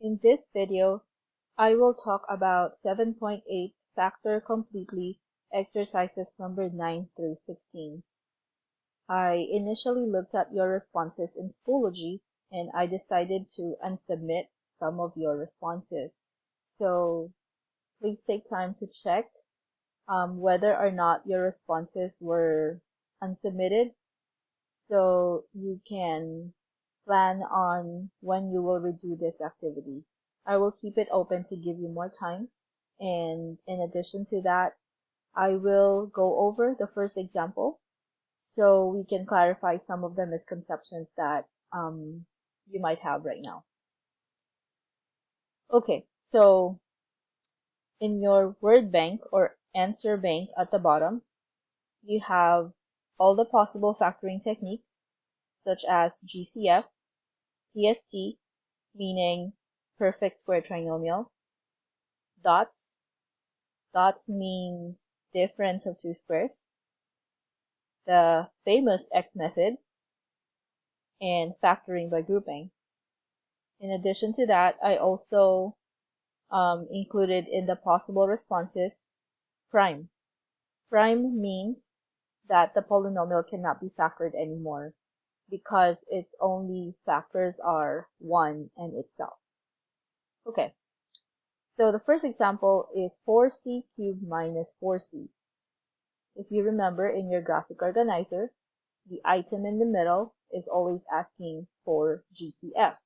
In this video, I will talk about 7.8 Factor Completely exercises number 9 through 16. I initially looked at your responses in Schoology and I decided to unsubmit some of your responses. So please take time to check whether or not your responses were unsubmitted so you can plan on when you will redo this activity. I will keep it open to give you more time, and in addition to that, I will go over the first example so we can clarify some of the misconceptions that you might have right now. Okay, so in your word bank or answer bank at the bottom, you have all the possible factoring techniques such as GCF, PST, meaning perfect square trinomial, dots means difference of two squares, the famous X method, and factoring by grouping. In addition to that, I also included in the possible responses prime. Prime means that the polynomial cannot be factored anymore because its only factors are 1 and itself. Okay, so the first example is 4c cubed minus 4c. If you remember in your graphic organizer, the item in the middle is always asking for GCF.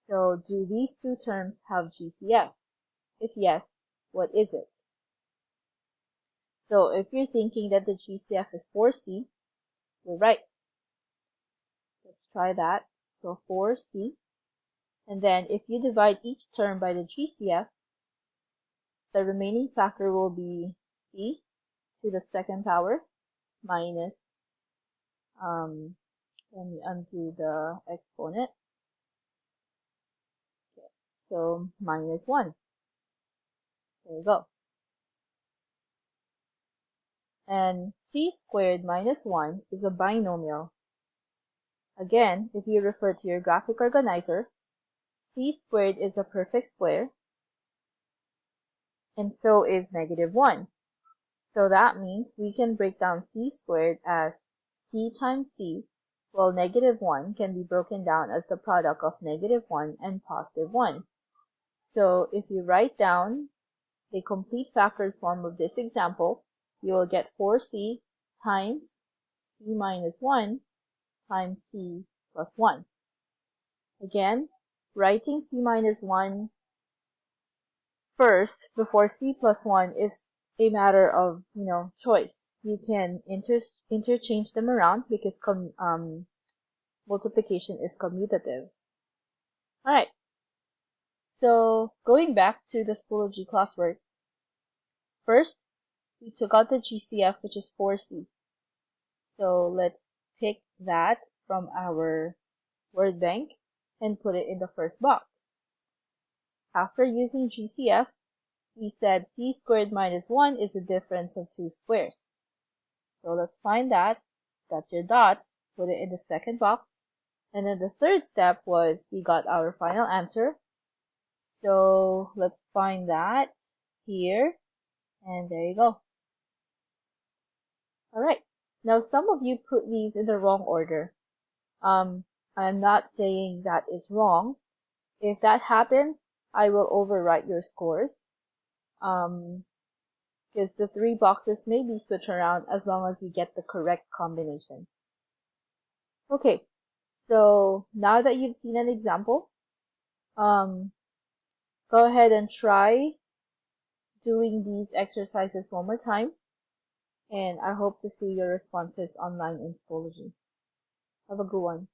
So do these two terms have GCF? If yes, what is it? So if you're thinking that the GCF is 4c, you're right. Let's try that. So 4c. And then if you divide each term by the GCF, the remaining factor will be c to the second power minus, let me undo the exponent. Okay, so minus 1. There you go. And c squared minus 1 is a binomial. Again, if you refer to your graphic organizer, c squared is a perfect square, and so is negative 1. So that means we can break down c squared as c times c, while negative 1 can be broken down as the product of negative 1 and positive 1. So if you write down the complete factored form of this example, you will get 4c times c minus 1 times c plus 1. Again, writing c minus 1 first before c plus 1 is a matter of, choice. You can interchange them around because multiplication is commutative. Alright, so going back to the Schoology classwork, first, we took out the GCF, which is 4c. So let's pick that from our word bank and put it in the first box. After using GCF, we said c squared minus 1 is the difference of two squares. So let's find that. That's your dots. Put it in the second box. And then the third step was we got our final answer. So let's find that here. And there you go. Alright. Now some of you put these in the wrong order. I'm not saying that is wrong. If that happens, I will overwrite your scores. Because the three boxes may be switched around as long as you get the correct combination. Okay, so now that you've seen an example, go ahead and try doing these exercises one more time, and I hope to see your responses online in Schoology. Have a good one.